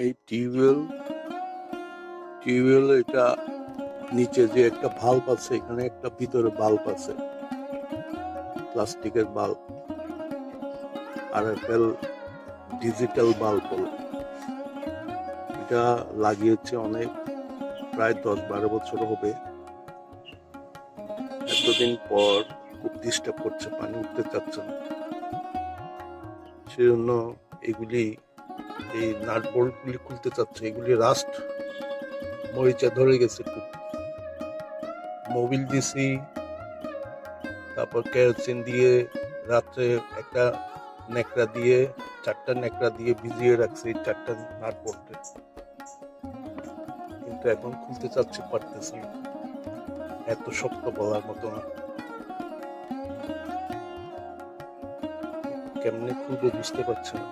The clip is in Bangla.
এই টিউবওয়েল এটা নিচে যে একটা ভাল্ব আছে, এখানে একটা ভিতরে বাল্ব আছে, প্লাস্টিকের বাল্ব, আর একটা ডিজিটাল বাল্ব বলে। এটা লাগিয়েছে অনেক, প্রায় 10-12 বছর হবে। এতদিন পর খুব ডিস্টার্ব করছে, পানি উঠতে চাচ্ছে না, সেজন্য এগুলি এই নাট বোল্ট গুলি খুলতে চাচ্ছে। এগুলি রাস্ট মরিচা ধরে গেছে খুব। মোবিল দিছি, তারপর কেরোসিন দিয়ে রাত্রে একটা ন্যাকড়া দিয়ে 4টা ন্যাকড়া দিয়ে ভিজিয়ে রাখছি 4টা নাট বোল্টে, কিন্তু এখন খুলতে চাচ্ছে, পারতেছি না। এত শক্ত বলার মতো না। কেমনে খুলবে বুঝতে পারছি না।